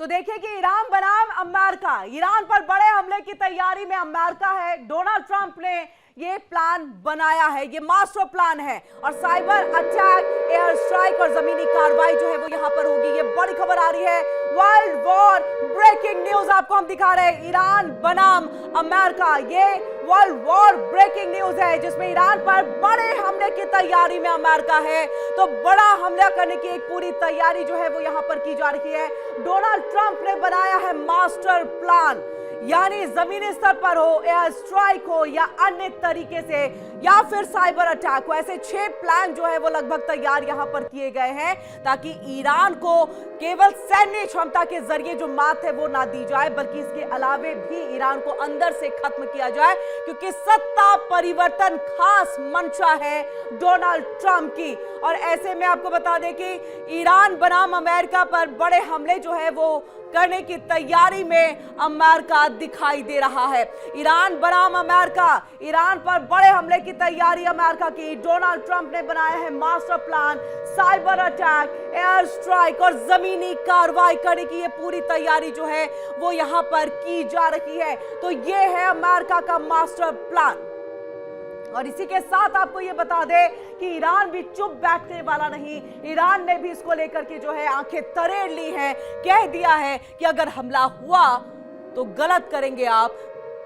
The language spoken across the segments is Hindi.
तो देखिए कि ईरान बनाम अमेरिका, ईरान पर बड़े हमले की तैयारी में अमेरिका है। डोनाल्ड ट्रंप ने ये प्लान बनाया है, ये मास्टर प्लान है और साइबर अटैक, एयर स्ट्राइक और जमीनी कार्रवाई जो है वो यहां पर होगी। ये बड़ी खबर आ रही है, वर्ल्ड वॉर ब्रेकिंग न्यूज आपको हम दिखा रहे हैं। ईरान बनाम अमेरिका, ये वर्ल्ड वॉर ब्रेकिंग न्यूज है जिसमें ईरान पर बड़े हमले की तैयारी में अमेरिका है। तो बड़ा हमला करने की एक पूरी तैयारी जो है वो यहां पर की जा रही है। डोनाल्ड ट्रंप ने बनाया है मास्टर प्लान, यानी जमीनी स्तर पर हो, एयर स्ट्राइक हो या अन्य तरीके से या फिर साइबर अटैक हो, ऐसे 6 प्लान जो है वो लगभग तैयार यहां पर किए गए हैं ताकि ईरान को केवल सैन्य क्षमता के जरिए जो मात है वो ना दी जाए, बल्कि इसके अलावे भी ईरान को अंदर से खत्म किया जाए, क्योंकि सत्ता परिवर्तन खास मंशा है डोनाल्ड ट्रंप की। और ऐसे में आपको बता दें कि ईरान बनाम अमेरिका पर बड़े हमले जो है वो करने की तैयारी में अमेरिका दिखाई दे रहा है। ईरान बनाम अमेरिका, ईरान पर बड़े हमले की तैयारी अमेरिका की। डोनाल्ड ट्रंप ने बनाया है master plan, cyber attack, air strike और जमीनी कार्रवाई करने की ये पूरी तैयारी जो है वो यहां पर की जा रही है। तो ये है अमेरिका का मास्टर प्लान। और इसी के साथ आपको ये बता दें कि ईरान भी चुप बैठने वाला नहीं। ईरान ने भी इसको लेकर के जो है आंखें तरेड़ ली हैं, कह दिया है कि अगर हमला हुआ तो गलत करेंगे आप,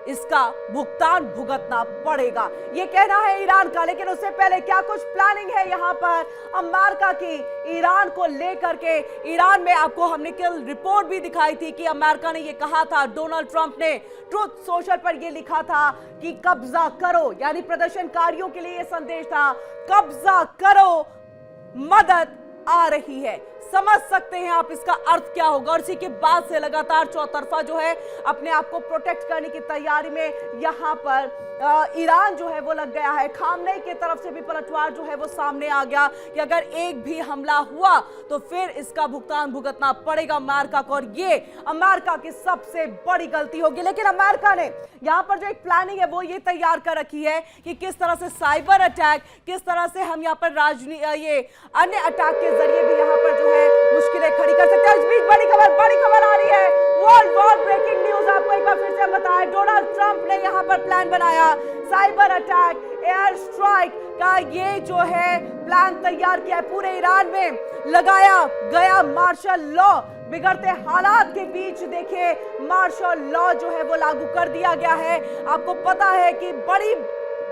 इसका भुगतान भुगतना पड़ेगा, ये कहना है ईरान का। लेकिन उससे पहले क्या कुछ प्लानिंग है यहां पर अमेरिका की ईरान को लेकर के। ईरान में आपको हमने कल रिपोर्ट भी दिखाई थी कि अमेरिका ने ये कहा था, डोनाल्ड ट्रंप ने ट्रुथ सोशल पर ये लिखा था कि कब्जा करो, यानी प्रदर्शनकारियों के लिए ये संदेश था, कब्जा करो, मदद आ रही है। समझ सकते हैं आप इसका अर्थ क्या होगा। और इसी के बाद से लगातार चौतरफा जो है अपने आप को प्रोटेक्ट करने की तैयारी में यहां पर ईरान जो है वो लग गया है। खामनेई की तरफ से भी पलटवार जो है वो सामने आ गया कि अगर एक भी हमला हुआ तो फिर इसका भुगतान भुगतना पड़ेगा अमेरिका को, और ये अमेरिका की सबसे बड़ी गलती होगी। लेकिन अमेरिका ने यहां पर जो एक प्लानिंग है वो ये तैयार कर रखी है कि किस तरह से साइबर अटैक, किस तरह से हम यहाँ पर ये अन्य अटैक के जरिए भी यहाँ पर जो है मुश्किलें खड़ी कर सकते हैं। इस बीच बड़ी खबर आ रही है, वर्ल्ड वॉर ब्रेकिंग न्यूज आपको एक बार फिर से बताएं। डोनाल्ड ट्रंप ने यहाँ पर प्लान बनाया, साइबर अटैक, एयर स्ट्राइक का ये जो है प्लान तैयार किया है। पूरे ईरान में लगाया गया मार्शल लॉ, बिगड़ते हालात के बीच देखिए मार्शल लॉ जो है वो लागू कर दिया गया है। आपको पता है कि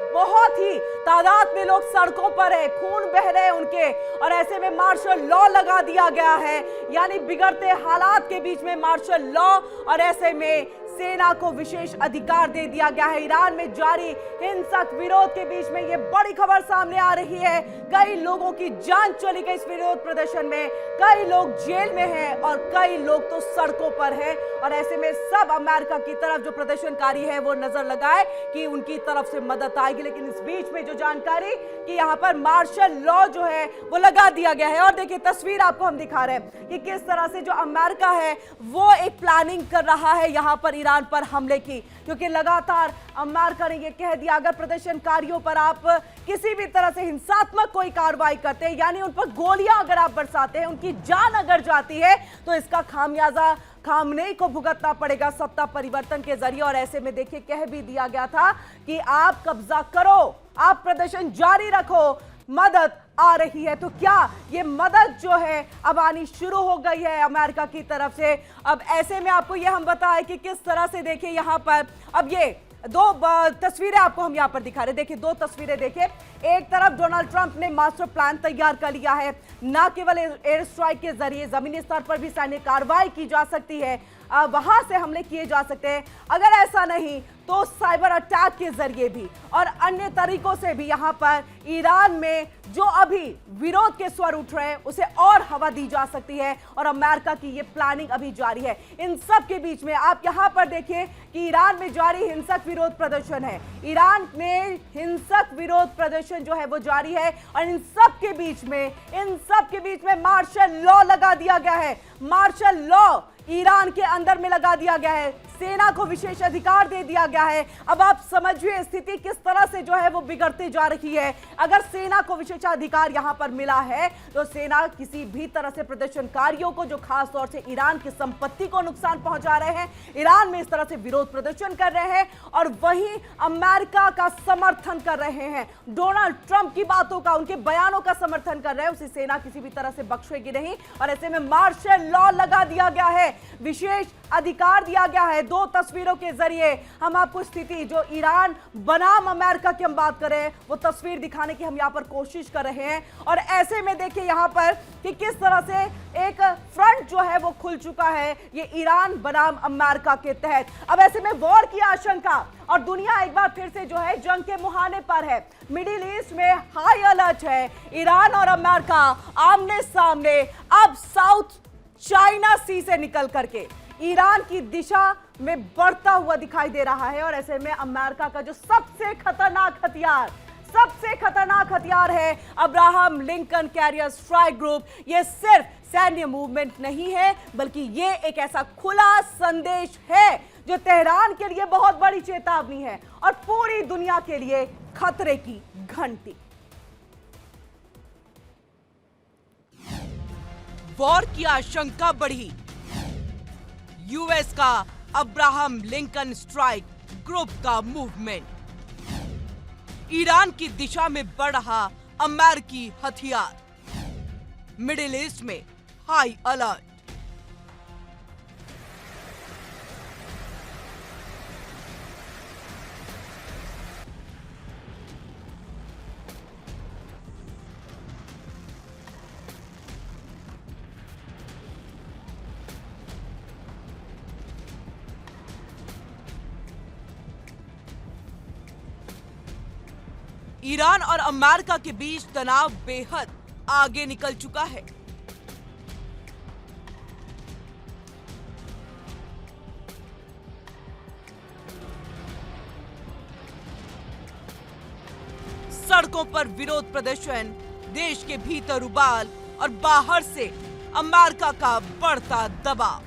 बहुत ही तादाद में लोग सड़कों पर है, खून बह रहे हैं उनके, और ऐसे में मार्शल लॉ लगा दिया गया है, यानी बिगड़ते हालात के बीच में मार्शल लॉ, और ऐसे में सेना को विशेष अधिकार दे दिया गया है। ईरान में जारी हिंसक विरोध के बीच में ये बड़ी खबर सामने आ रही है, कई लोगों की जान चली गई इस विरोध प्रदर्शन में, कई लोग जेल में हैं और कई लोग तो सड़कों पर हैं। और ऐसे में सब अमेरिका की तरफ जो प्रदर्शनकारी है वो नजर लगाए कि उनकी तरफ से मदद आएगी। लेकिन इस बीच में जो जानकारी कि यहाँ पर मार्शल लॉ जो है वो लगा दिया गया है। और देखिए तस्वीर आपको हम दिखा रहे हैं कि किस तरह से जो अमेरिका है वो एक प्लानिंग कर रहा है यहाँ पर ईरान पर हमले की, क्योंकि लगातार अमेरिका ने यह कह दिया अगर प्रदर्शनकारियों पर आप किसी भी तरह से हिंसात्मक कोई कार्रवाई करते हैं, यानी उन पर गोलियां अगर आप बरसाते हैं, उनकी जान अगर जाती है, तो इसका खामियाजा खामनेई को भुगतना पड़ेगा सत्ता परिवर्तन के जरिए। और ऐसे में देखिए कह भी दिया गया था कि आप कब्जा करो, आप प्रदर्शन जारी रखो, मदद आ रही है। तो क्या ये मदद जो है अब आनी शुरू हो गई है अमेरिका की तरफ से। अब ऐसे में आपको ये हम बताएं कि किस तरह से देखिए यहाँ पर अब ये 2 तस्वीरें आपको हम यहाँ पर दिखा रहे हैं। देखिए 2 तस्वीरें देखिए, एक तरफ डोनाल्ड ट्रंप ने मास्टर प्लान तैयार कर लिया है, ना केवल एयर स्ट्राइक के जरिए जमीनी स्तर पर भी सैन्य कार्रवाई की जा सकती है, वहां से हमले किए जा सकते हैं, अगर ऐसा नहीं तो साइबर अटैक के जरिए भी और अन्य तरीकों से भी यहां पर ईरान में जो अभी विरोध के स्वर उठ रहे हैं उसे और हवा दी जा सकती है। और अमेरिका की ये प्लानिंग अभी जारी है। इन सब के बीच में आप यहां पर देखिए कि ईरान में जारी हिंसक विरोध प्रदर्शन है, ईरान में हिंसक विरोध प्रदर्शन जो है वो जारी है, और इन सब के बीच में मार्शल लॉ लगा दिया गया है। मार्शल लॉ ईरान के अंदर में लगा दिया गया है, सेना को विशेष अधिकार दे दिया गया है। अब आप समझिए स्थिति किस तरह से जो है वो बिगड़ती जा रही है। अगर सेना को विशेषाधिकार यहां पर मिला है तो सेना किसी भी तरह से प्रदर्शनकारियों को, जो खास तौर से ईरान की संपत्ति को नुकसान पहुंचा रहे हैं, ईरान में इस तरह से विरोध प्रदर्शन कर रहे हैं और वहीं अमेरिका का समर्थन कर रहे हैं, डोनाल्ड ट्रंप की बातों का, उनके बयानों का समर्थन कर रहे हैं, उसे सेना किसी भी तरह से बख्शेगी नहीं। और ऐसे में मार्शल लॉ लगा दिया गया है, विशेष अधिकार दिया गया है। दो तस्वीरों के जरिए हम आपको स्थिति जो ईरान बनाम अमेरिका की हम बात करें वो तस्वीर दिखाने की हम यहां पर कोशिश कर रहे हैं। और ऐसे में देखिए यहां पर कि किस तरह से एक फ्रंट जो है वो खुल चुका है ये ईरान बनाम अमेरिका के तहत। अब ऐसे में वॉर की आशंका और दुनिया एक बार फिर से जो है जंग के मुहाने पर है। मिडिल ईस्ट में हाई अलर्ट है, ईरान और अमेरिका आमने सामने। अब साउथ चाइना सी से निकल करके ईरान की दिशा में बढ़ता हुआ दिखाई दे रहा है। और ऐसे में अमेरिका का जो सबसे खतरनाक हथियार है Abraham Lincoln carrier strike group, ये सिर्फ सैन्य मूवमेंट नहीं है बल्कि ये एक ऐसा खुला संदेश है जो तेहरान के लिए बहुत बड़ी चेतावनी है और पूरी दुनिया के लिए खतरे की घंटी। वॉर की आशंका बढ़ी, यूएस का अब्राहम लिंकन स्ट्राइक ग्रुप का मूवमेंट, ईरान की दिशा में बढ़ रहा अमेरिकी हथियार, मिडिल ईस्ट में हाई अलर्ट। ईरान और अमेरिका के बीच तनाव बेहद आगे निकल चुका है। सड़कों पर विरोध प्रदर्शन, देश के भीतर उबाल और बाहर से अमेरिका का बढ़ता दबाव।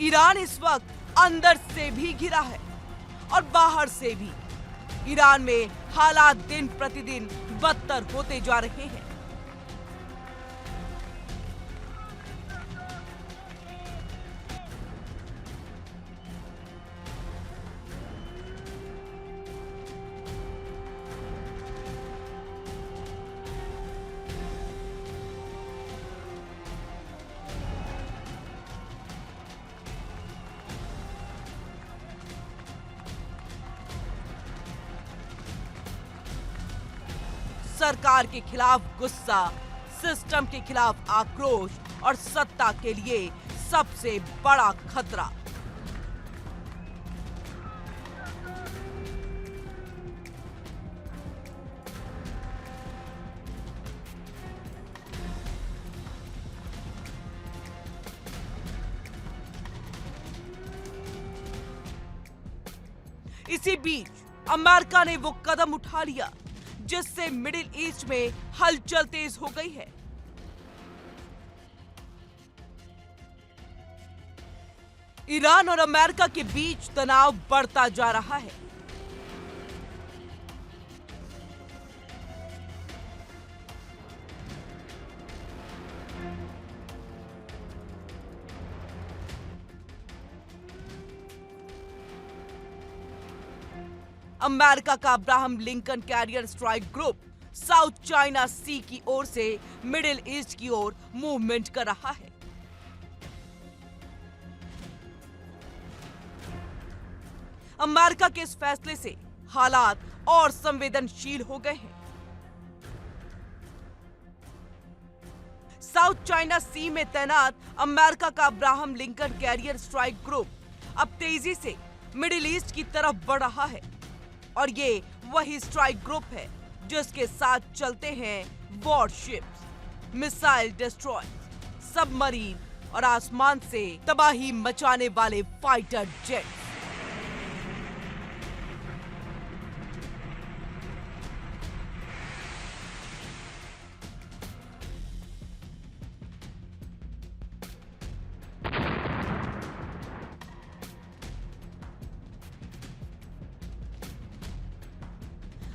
ईरान इस वक्त अंदर से भी घिरा है और बाहर से भी। ईरान में हालात दिन प्रतिदिन बदतर होते जा रहे हैं। सरकार के खिलाफ गुस्सा, सिस्टम के खिलाफ आक्रोश और सत्ता के लिए सबसे बड़ा खतरा। इसी बीच अमेरिका ने वो कदम उठा लिया जिससे मिडिल ईस्ट में हलचल तेज हो गई है। ईरान और अमेरिका के बीच तनाव बढ़ता जा रहा है। अमेरिका का Abraham Lincoln carrier strike group South China Sea की ओर से मिडिल ईस्ट की ओर मूवमेंट कर रहा है। अमेरिका के इस फैसले से हालात और संवेदनशील हो गए हैं। साउथ चाइना सी में तैनात अमेरिका का Abraham Lincoln carrier strike group अब तेजी से मिडिल ईस्ट की तरफ बढ़ रहा है और ये वही स्ट्राइक ग्रुप है जिसके साथ चलते हैं वॉरशिप्स, मिसाइल डिस्ट्रॉयर्स, सबमरीन और आसमान से तबाही मचाने वाले फाइटर जेट।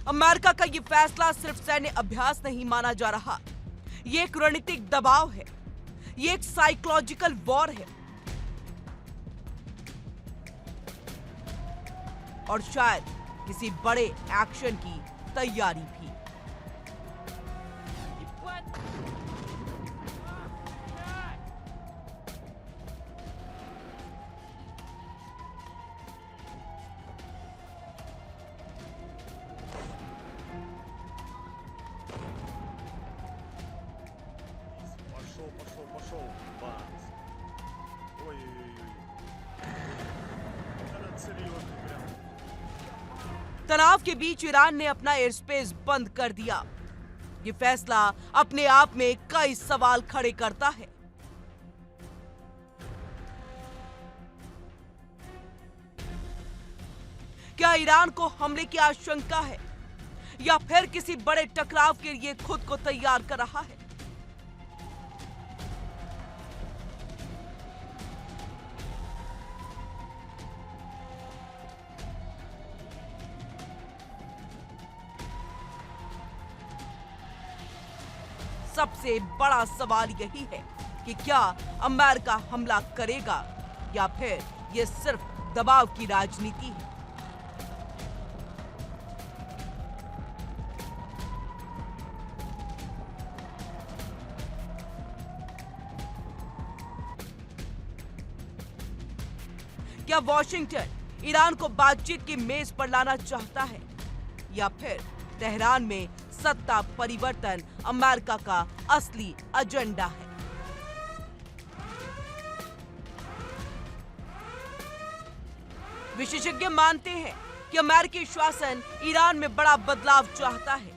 अमेरिका का ये फैसला सिर्फ सैन्य अभ्यास नहीं माना जा रहा, ये एक रणनीतिक दबाव है, ये एक साइकोलॉजिकल वॉर है और शायद किसी बड़े एक्शन की तैयारी भी। Пошел, бац. Ой-ой-ой. Это серьезно прям. तनाव के बीच ईरान ने अपना एयर स्पेस बंद कर दिया। ये फैसला अपने आप में कई सवाल खड़े करता है। क्या ईरान को हमले की आशंका है या फिर किसी बड़े टकराव के लिए खुद को तैयार कर रहा है? सबसे बड़ा सवाल यही है कि क्या अमेरिका हमला करेगा या फिर यह सिर्फ दबाव की राजनीति है। क्या वॉशिंगटन ईरान को बातचीत की मेज पर लाना चाहता है या फिर तेहरान में सत्ता परिवर्तन अमेरिका का असली एजेंडा है? विशेषज्ञ मानते हैं कि अमेरिकी शासन ईरान में बड़ा बदलाव चाहता है,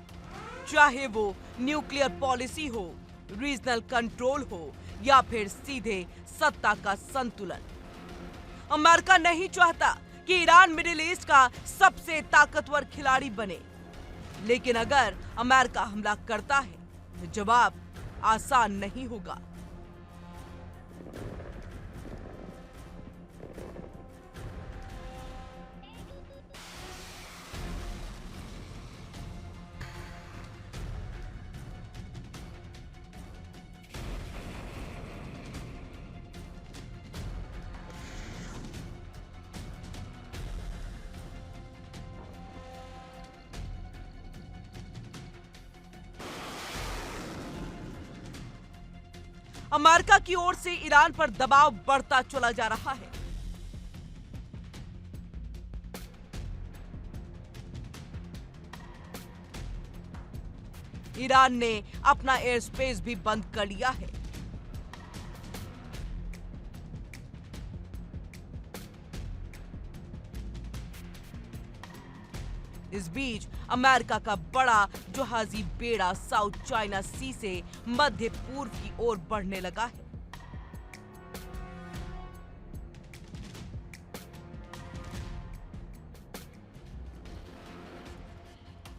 चाहे वो न्यूक्लियर पॉलिसी हो, रीजनल कंट्रोल हो या फिर सीधे सत्ता का संतुलन। अमेरिका नहीं चाहता कि ईरान मिडिल ईस्ट का सबसे ताकतवर खिलाड़ी बने, लेकिन अगर अमेरिका हमला करता है तो जवाब आसान नहीं होगा। अमेरिका की ओर से ईरान पर दबाव बढ़ता चला जा रहा है। ईरान ने अपना एयर स्पेस भी बंद कर लिया है। इस बीच अमेरिका का बड़ा जहाजी बेड़ा साउथ चाइना सी से मध्य पूर्व की ओर बढ़ने लगा है।